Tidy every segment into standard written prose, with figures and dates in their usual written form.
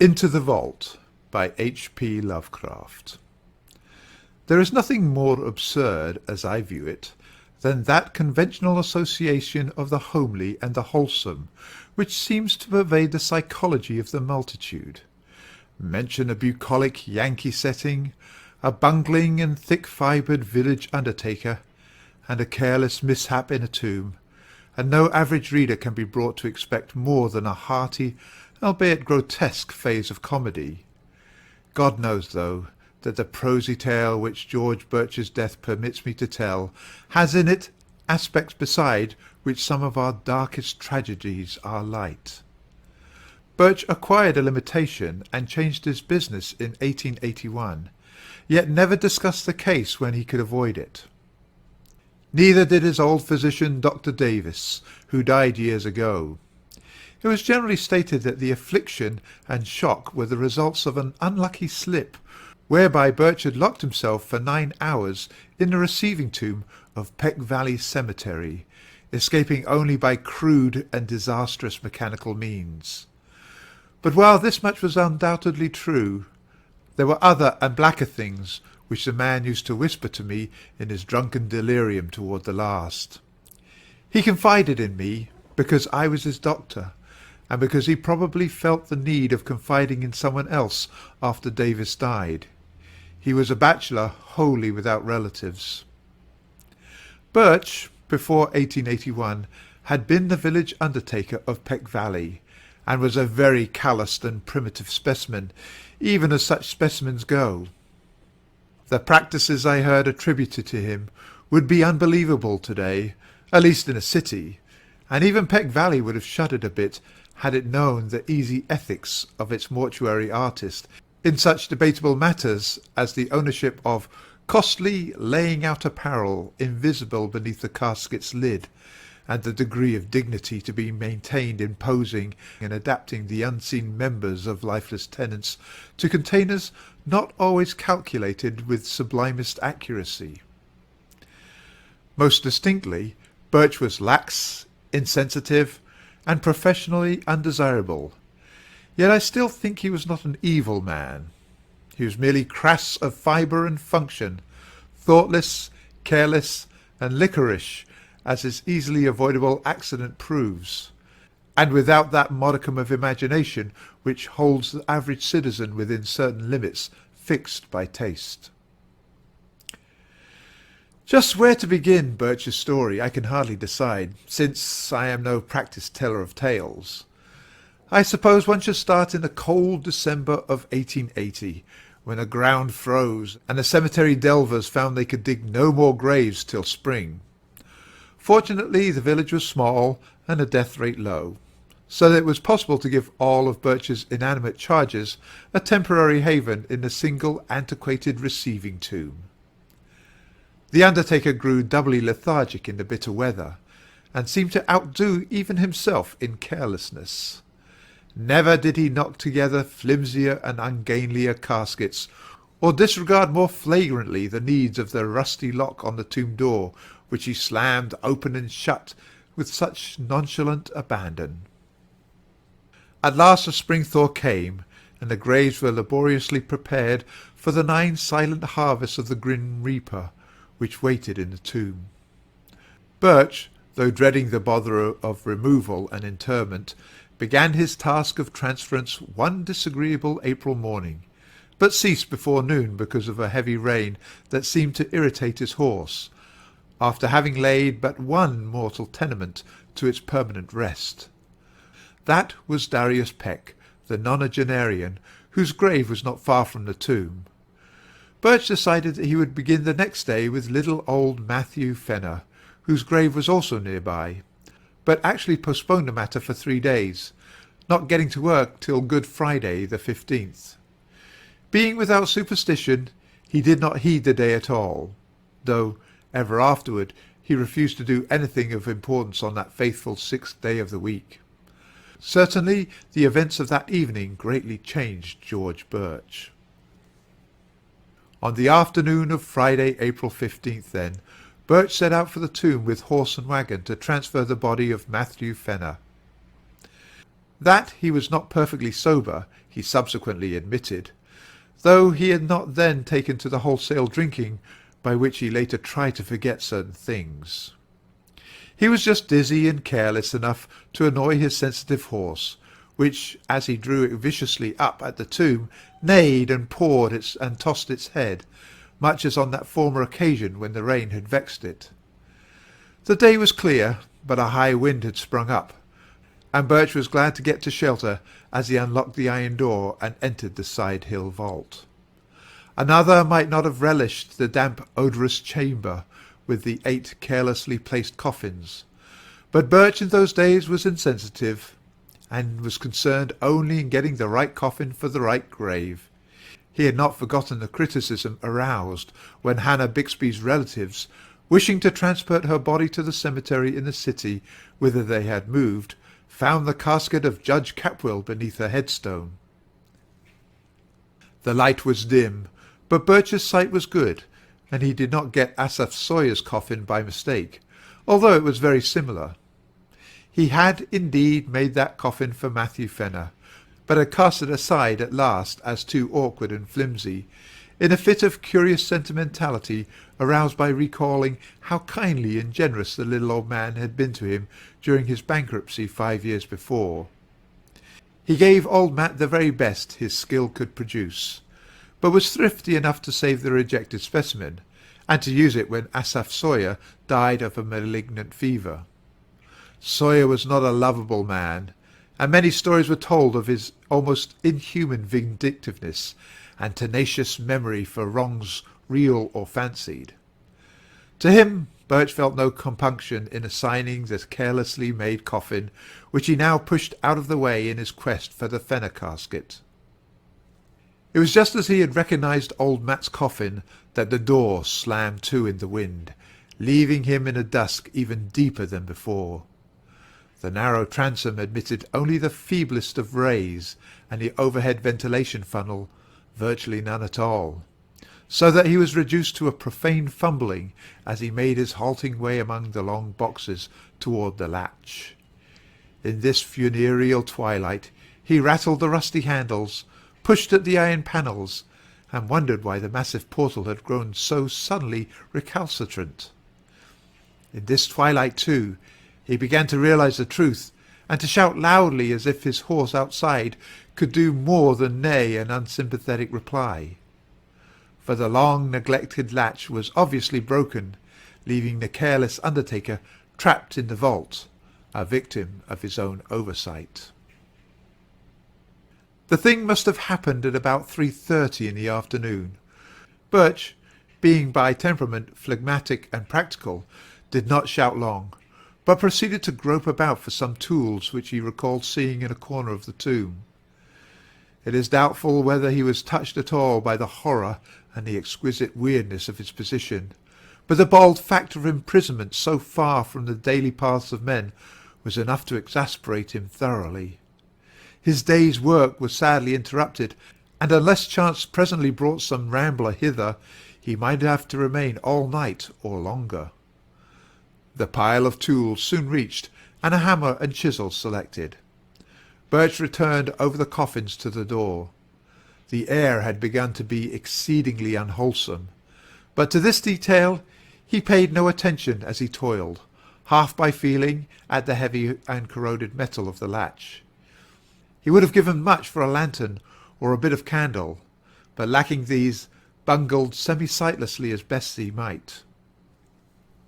Into the Vault by H.P. Lovecraft. There is nothing more absurd, as I view it, than that conventional association of the homely and the wholesome, which seems to pervade the psychology of the multitude. Mention a bucolic Yankee setting, a bungling and thick-fibred village undertaker, and a careless mishap in a tomb, and no average reader can be brought to expect more than a hearty, albeit grotesque, phase of comedy. God knows, though, that the prosy tale which George Birch's death permits me to tell has in it aspects beside which some of our darkest tragedies are light. Birch acquired a limitation and changed his business in 1881, yet never discussed the case when he could avoid it. Neither did his old physician, Dr. Davis, who died years ago. It was generally stated that the affliction and shock were the results of an unlucky slip, whereby Birch had locked himself for 9 hours in the receiving tomb of Peck Valley Cemetery, escaping only by crude and disastrous mechanical means. But while this much was undoubtedly true, there were other and blacker things which the man used to whisper to me in his drunken delirium toward the last. He confided in me because I was his doctor, and because he probably felt the need of confiding in someone else after Davis died. He was a bachelor wholly without relatives. Birch, before 1881, had been the village undertaker of Peck Valley, and was a very calloused and primitive specimen, even as such specimens go. The practices I heard attributed to him would be unbelievable today, at least in a city, and even Peck Valley would have shuddered a bit had it known the easy ethics of its mortuary artist in such debatable matters as the ownership of costly laying-out apparel invisible beneath the casket's lid, and the degree of dignity to be maintained in posing and adapting the unseen members of lifeless tenants to containers not always calculated with sublimest accuracy. Most distinctly, Birch was lax, insensitive, and professionally undesirable. Yet I still think he was not an evil man. He was merely crass of fibre and function, thoughtless, careless, and liquorish, as his easily avoidable accident proves, and without that modicum of imagination which holds the average citizen within certain limits fixed by taste. Just where to begin Birch's story I can hardly decide, since I am no practised teller of tales. I suppose one should start in the cold December of 1880, when the ground froze and the cemetery delvers found they could dig no more graves till spring. Fortunately, the village was small and the death rate low, so that it was possible to give all of Birch's inanimate charges a temporary haven in the single antiquated receiving tomb. The undertaker grew doubly lethargic in the bitter weather, and seemed to outdo even himself in carelessness. Never did he knock together flimsier and ungainlier caskets, or disregard more flagrantly the needs of the rusty lock on the tomb door, which he slammed open and shut with such nonchalant abandon. At last the spring thaw came, and the graves were laboriously prepared for the 9 silent harvests of the Grim Reaper, which waited in the tomb. Birch, though dreading the bother of removal and interment, began his task of transference one disagreeable April morning, but ceased before noon because of a heavy rain that seemed to irritate his horse, after having laid but one mortal tenement to its permanent rest. That was Darius Peck, the nonagenarian, whose grave was not far from the tomb. Birch decided that he would begin the next day with little old Matthew Fenner, whose grave was also nearby, but actually postponed the matter for 3 days, not getting to work till Good Friday the 15th. Being without superstition, he did not heed the day at all, though ever afterward he refused to do anything of importance on that faithful 6th day of the week. Certainly the events of that evening greatly changed George Birch. On the afternoon of Friday, April 15th, then, Birch set out for the tomb with horse and wagon to transfer the body of Matthew Fenner. That he was not perfectly sober, he subsequently admitted, though he had not then taken to the wholesale drinking by which he later tried to forget certain things. He was just dizzy and careless enough to annoy his sensitive horse, which, as he drew it viciously up at the tomb, neighed and pawed and tossed its head, much as on that former occasion when the rain had vexed it. The day was clear, but a high wind had sprung up, and Birch was glad to get to shelter as he unlocked the iron door and entered the side hill vault. Another might not have relished the damp, odorous chamber with the 8 carelessly placed coffins, but Birch in those days was insensitive, and was concerned only in getting the right coffin for the right grave. He had not forgotten the criticism aroused when Hannah Bixby's relatives, wishing to transport her body to the cemetery in the city whither they had moved, found the casket of Judge Capwell beneath her headstone. The light was dim, but Birch's sight was good, and he did not get Asaph Sawyer's coffin by mistake, although it was very similar. He had indeed made that coffin for Matthew Fenner, but had cast it aside at last as too awkward and flimsy, in a fit of curious sentimentality aroused by recalling how kindly and generous the little old man had been to him during his bankruptcy 5 years before. He gave old Matt the very best his skill could produce, but was thrifty enough to save the rejected specimen, and to use it when Asaph Sawyer died of a malignant fever. Sawyer was not a lovable man, and many stories were told of his almost inhuman vindictiveness and tenacious memory for wrongs real or fancied. To him, Birch felt no compunction in assigning the carelessly made coffin, which he now pushed out of the way in his quest for the Fenner casket. It was just as he had recognized old Matt's coffin that the door slammed to in the wind, leaving him in a dusk even deeper than before. The narrow transom admitted only the feeblest of rays, and the overhead ventilation funnel virtually none at all, so that he was reduced to a profane fumbling as he made his halting way among the long boxes toward the latch. In this funereal twilight he rattled the rusty handles, pushed at the iron panels, and wondered why the massive portal had grown so suddenly recalcitrant. In this twilight, too, he began to realize the truth, and to shout loudly as if his horse outside could do more than neigh an unsympathetic reply. For the long-neglected latch was obviously broken, leaving the careless undertaker trapped in the vault, a victim of his own oversight. The thing must have happened at about 3:30 in the afternoon. Birch, being by temperament phlegmatic and practical, did not shout long, but proceeded to grope about for some tools which he recalled seeing in a corner of the tomb. It is doubtful whether he was touched at all by the horror and the exquisite weirdness of his position, but the bald fact of imprisonment so far from the daily paths of men was enough to exasperate him thoroughly. His day's work was sadly interrupted, and unless chance presently brought some rambler hither, he might have to remain all night or longer. The pile of tools soon reached, and a hammer and chisel selected. Birch returned over the coffins to the door. The air had begun to be exceedingly unwholesome, but to this detail he paid no attention as he toiled, half by feeling at the heavy and corroded metal of the latch. He would have given much for a lantern or a bit of candle, but lacking these, bungled semi-sightlessly as best he might.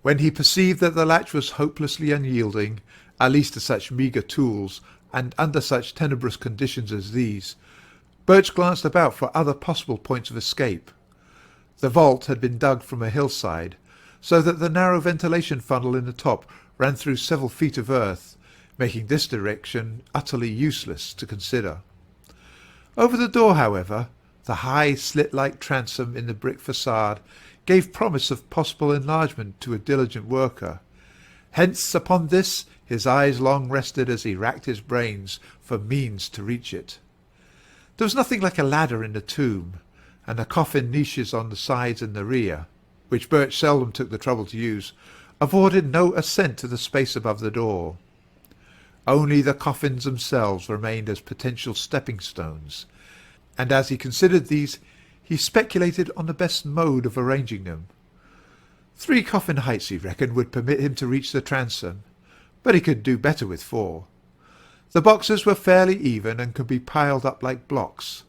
When he perceived that the latch was hopelessly unyielding, at least to such meagre tools, and under such tenebrous conditions as these, Birch glanced about for other possible points of escape. The vault had been dug from a hillside, so that the narrow ventilation funnel in the top ran through several feet of earth, making this direction utterly useless to consider. Over the door, however, the high slit-like transom in the brick facade gave promise of possible enlargement to a diligent worker. Hence upon this his eyes long rested as he racked his brains for means to reach it. There was nothing like a ladder in the tomb, and the coffin niches on the sides and the rear, which Birch seldom took the trouble to use, afforded no ascent to the space above the door. Only the coffins themselves remained as potential stepping stones, and as he considered these, he speculated on the best mode of arranging them. 3 coffin heights, he reckoned, would permit him to reach the transom, but he could do better with 4. The boxes were fairly even and could be piled up like blocks,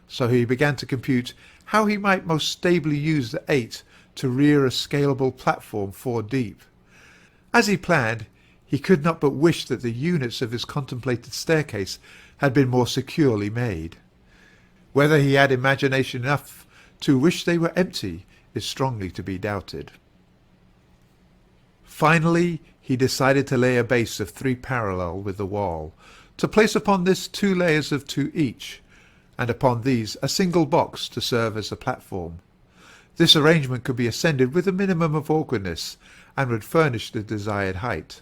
so he began to compute how he might most stably use the 8 to rear a scalable platform 4 deep. As he planned, he could not but wish that the units of his contemplated staircase had been more securely made. Whether he had imagination enough to wish they were empty is strongly to be doubted. Finally, he decided to lay a base of 3 parallel with the wall, to place upon this 2 layers of 2 each, and upon these a single box to serve as a platform. This arrangement could be ascended with a minimum of awkwardness, and would furnish the desired height.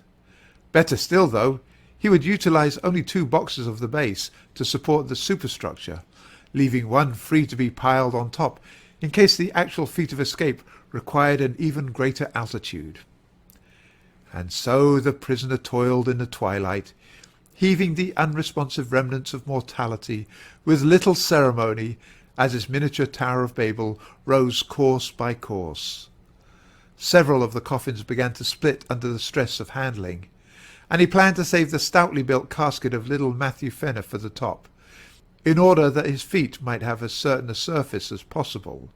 Better still, though, he would utilize only 2 boxes of the base to support the superstructure, leaving 1 free to be piled on top in case the actual feat of escape required an even greater altitude. And so the prisoner toiled in the twilight, heaving the unresponsive remnants of mortality with little ceremony as his miniature Tower of Babel rose course by course. Several of the coffins began to split under the stress of handling, and he planned to save the stoutly built casket of little Matthew Fenner for the top, in order that his feet might have as certain a surface as possible.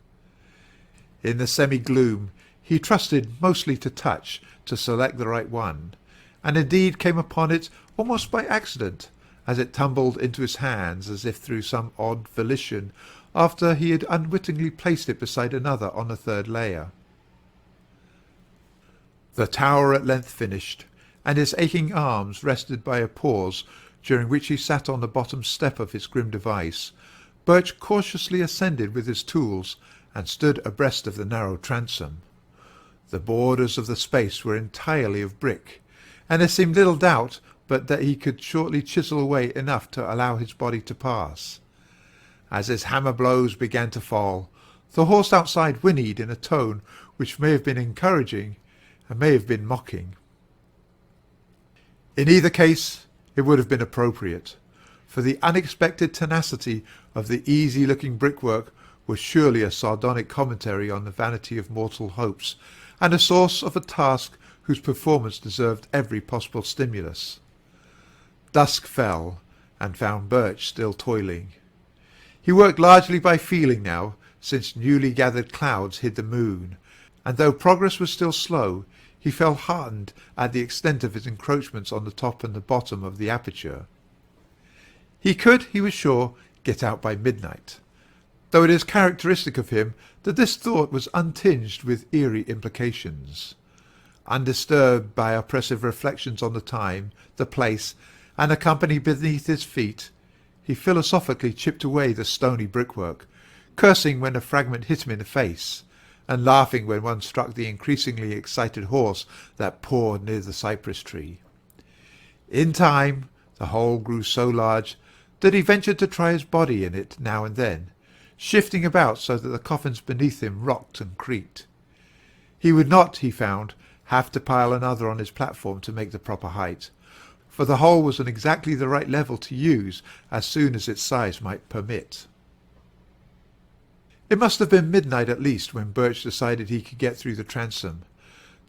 In the semi-gloom he trusted mostly to touch to select the right one, and indeed came upon it almost by accident, as it tumbled into his hands as if through some odd volition, after he had unwittingly placed it beside another on a 3rd layer. The tower at length finished, and his aching arms rested by a pause during which he sat on the bottom step of his grim device. Birch cautiously ascended with his tools and stood abreast of the narrow transom. The borders of the space were entirely of brick, and there seemed little doubt but that he could shortly chisel away enough to allow his body to pass. As his hammer blows began to fall, the horse outside whinnied in a tone which may have been encouraging and may have been mocking. In either case, it would have been appropriate, for the unexpected tenacity of the easy-looking brickwork was surely a sardonic commentary on the vanity of mortal hopes, and a source of a task whose performance deserved every possible stimulus. Dusk fell, and found Birch still toiling. He worked largely by feeling now, since newly gathered clouds hid the moon, and though progress was still slow, he felt heartened at the extent of his encroachments on the top and the bottom of the aperture. He could, he was sure, get out by midnight, though it is characteristic of him that this thought was untinged with eerie implications. Undisturbed by oppressive reflections on the time, the place, and the company beneath his feet, he philosophically chipped away the stony brickwork, cursing when a fragment hit him in the face, and laughing when one struck the increasingly excited horse that pawed near the cypress tree. In time, the hole grew so large that he ventured to try his body in it now and then, shifting about so that the coffins beneath him rocked and creaked. He would not, he found, have to pile another on his platform to make the proper height, for the hole was on exactly the right level to use as soon as its size might permit. It must have been midnight at least when Birch decided he could get through the transom.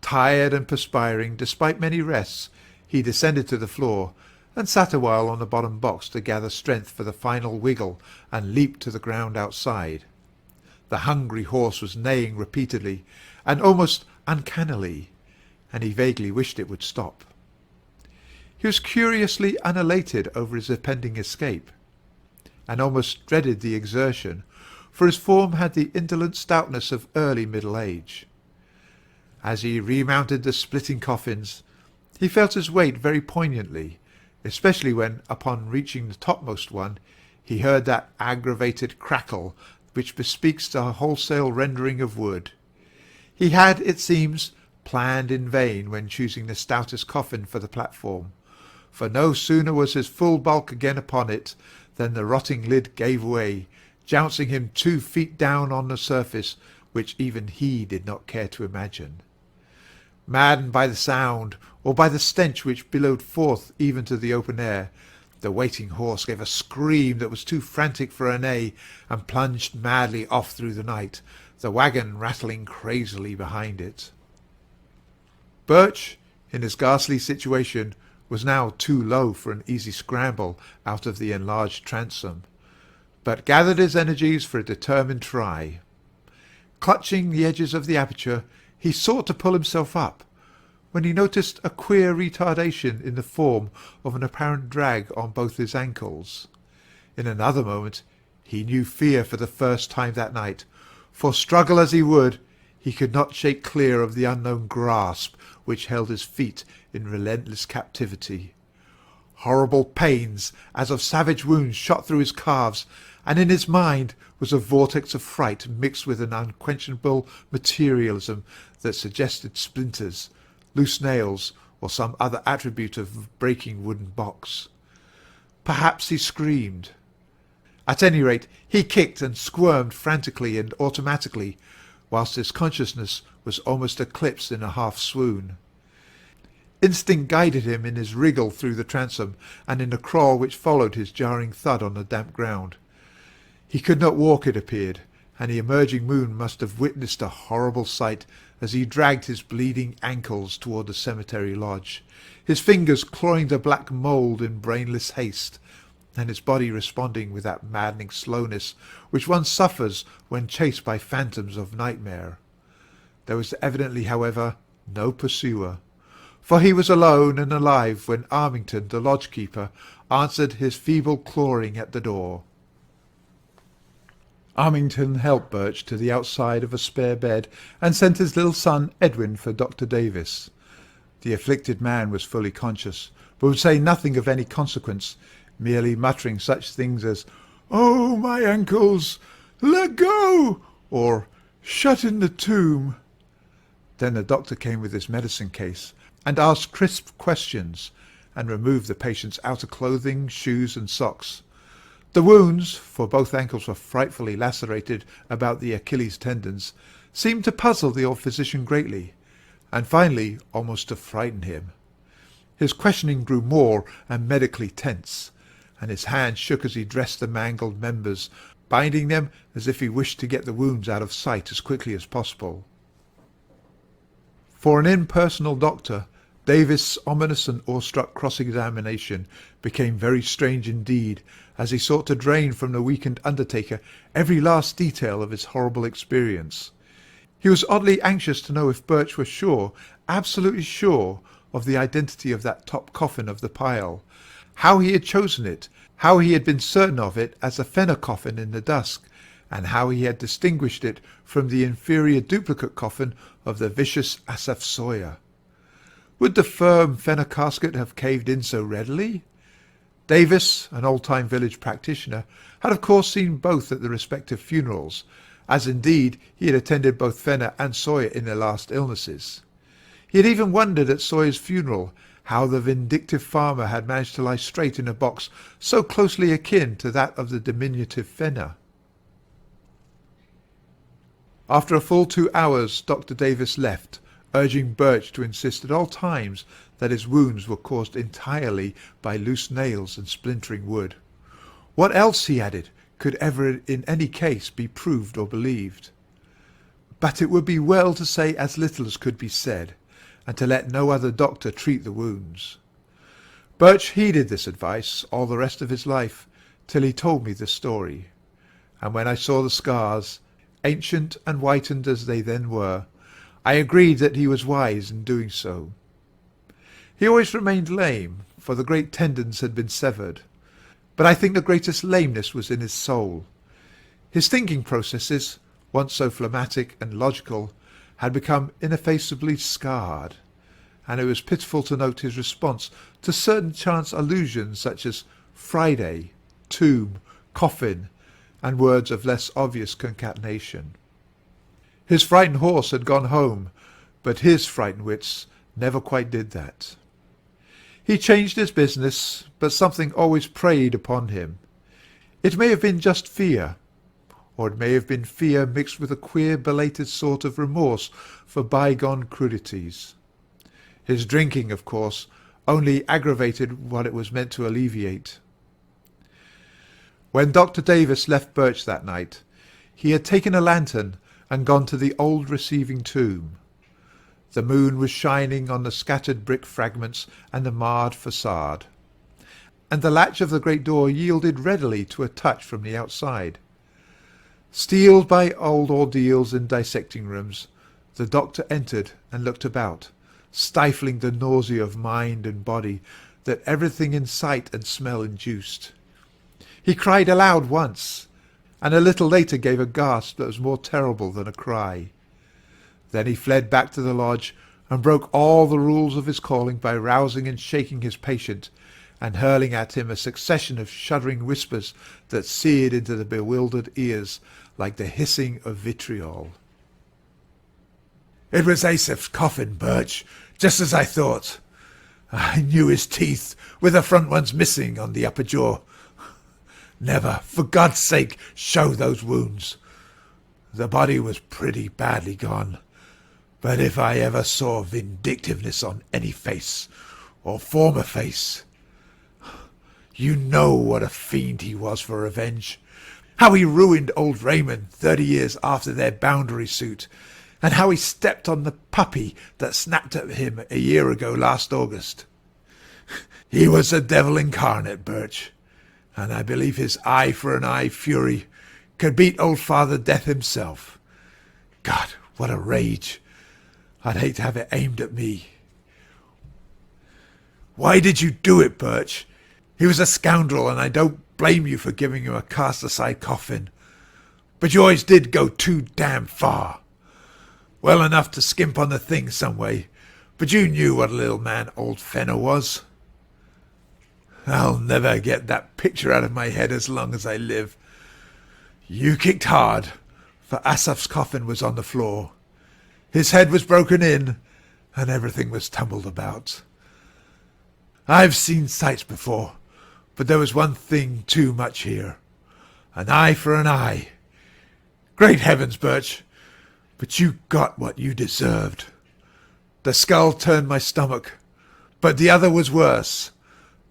Tired and perspiring, despite many rests, he descended to the floor and sat a while on the bottom box to gather strength for the final wiggle and leap to the ground outside. The hungry horse was neighing repeatedly and almost uncannily, and he vaguely wished it would stop. He was curiously unelated over his impending escape, and almost dreaded the exertion, for his form had the indolent stoutness of early middle age. As he remounted the splitting coffins, he felt his weight very poignantly, especially when, upon reaching the topmost one, he heard that aggravated crackle which bespeaks the wholesale rendering of wood. He had, it seems, planned in vain when choosing the stoutest coffin for the platform, for no sooner was his full bulk again upon it than the rotting lid gave way, jouncing him 2 feet down on the surface, which even he did not care to imagine. Maddened by the sound, or by the stench which billowed forth even to the open air, the waiting horse gave a scream that was too frantic for a neigh, and plunged madly off through the night, the waggon rattling crazily behind it. Birch, in his ghastly situation, was now too low for an easy scramble out of the enlarged transom, but gathered his energies for a determined try. Clutching the edges of the aperture, he sought to pull himself up, when he noticed a queer retardation in the form of an apparent drag on both his ankles. In another moment he knew fear for the first time that night, for struggle as he would, he could not shake clear of the unknown grasp which held his feet in relentless captivity. Horrible pains, as of savage wounds, shot through his calves, and in his mind was a vortex of fright mixed with an unquenchable materialism that suggested splinters, loose nails, or some other attribute of breaking wooden box. Perhaps he screamed. At any rate, he kicked and squirmed frantically and automatically, whilst his consciousness was almost eclipsed in a half-swoon. Instinct guided him in his wriggle through the transom, and in the crawl which followed his jarring thud on the damp ground. He could not walk, it appeared, and the emerging moon must have witnessed a horrible sight as he dragged his bleeding ankles toward the cemetery lodge, his fingers clawing the black mould in brainless haste, and his body responding with that maddening slowness which one suffers when chased by phantoms of nightmare. There was evidently, however, no pursuer, for he was alone and alive when Armington, the lodge-keeper, answered his feeble clawing at the door. Armington helped Birch to the outside of a spare bed and sent his little son Edwin for Dr. Davis. The afflicted man was fully conscious, but would say nothing of any consequence, merely muttering such things as, "Oh, my ankles! Let go!" or "Shut in the tomb!" Then the doctor came with his medicine case, and asked crisp questions, and removed the patient's outer clothing, shoes, and socks. The wounds, for both ankles were frightfully lacerated about the Achilles tendons, seemed to puzzle the old physician greatly, and finally almost to frighten him. His questioning grew more and medically tense, and his hand shook as he dressed the mangled members, binding them as if he wished to get the wounds out of sight as quickly as possible. For an impersonal doctor, Davis' ominous and awestruck cross-examination became very strange indeed, as he sought to drain from the weakened undertaker every last detail of his horrible experience. He was oddly anxious to know if Birch were sure, absolutely sure, of the identity of that top coffin of the pile, how he had chosen it, how he had been certain of it as a Fenner coffin in the dusk, and how he had distinguished it from the inferior duplicate coffin of the vicious Asaph Sawyer. Would the firm Fenner casket have caved in so readily? Davis, an old-time village practitioner, had of course seen both at the respective funerals, as indeed he had attended both Fenner and Sawyer in their last illnesses. He had even wondered at Sawyer's funeral how the vindictive farmer had managed to lie straight in a box so closely akin to that of the diminutive Fenner. After a full 2 hours, Dr. Davis left, urging Birch to insist at all times that his wounds were caused entirely by loose nails and splintering wood. What else, he added, could ever in any case be proved or believed? But it would be well to say as little as could be said, and to let no other doctor treat the wounds. Birch heeded this advice all the rest of his life, till he told me the story, and when I saw the scars, ancient and whitened as they then were, I agreed that he was wise in doing so. He always remained lame, for the great tendons had been severed, but I think the greatest lameness was in his soul. His thinking processes, once so phlegmatic and logical, had become ineffaceably scarred, and it was pitiful to note his response to certain chance allusions such as Friday, tomb, coffin, and words of less obvious concatenation. His frightened horse had gone home, but his frightened wits never quite did that. He changed his business, but something always preyed upon him. It may have been just fear, or it may have been fear mixed with a queer belated sort of remorse for bygone crudities. His drinking, of course, only aggravated what it was meant to alleviate. When Dr. Davis left Birch that night, he had taken a lantern and gone to the old receiving tomb. The moon was shining on the scattered brick fragments and the marred facade, and the latch of the great door yielded readily to a touch from the outside. Steeled by old ordeals in dissecting rooms, the doctor entered and looked about, stifling the nausea of mind and body that everything in sight and smell induced. He cried aloud once, and a little later gave a gasp that was more terrible than a cry. Then he fled back to the lodge and broke all the rules of his calling by rousing and shaking his patient, and hurling at him a succession of shuddering whispers that seared into the bewildered ears like the hissing of vitriol. "It was Asaph's coffin, Birch, just as I thought. I knew his teeth, with the front ones missing on the upper jaw. Never, for God's sake, show those wounds. The body was pretty badly gone, but if I ever saw vindictiveness on any face, or form a face, you know what a fiend he was for revenge. How he ruined old Raymond 30 years after their boundary suit, and how he stepped on the puppy that snapped at him a year ago last August. He was the devil incarnate, Birch, and I believe his eye for an eye fury could beat old Father Death himself. God, what a rage. I'd hate to have it aimed at me. Why did you do it, Birch? He was a scoundrel, and I don't blame you for giving him a cast-aside coffin. But you always did go too damn far. Well enough to skimp on the thing some way, but you knew what a little man old Fenner was. I'll never get that picture out of my head as long as I live. You kicked hard, for Asaph's coffin was on the floor. His head was broken in, and everything was tumbled about. I've seen sights before, but there was one thing too much here. An eye for an eye. Great heavens, Birch, but you got what you deserved. The skull turned my stomach, but the other was worse.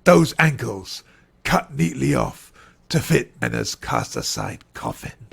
Those ankles, cut neatly off to fit Anna's cast-aside coffin.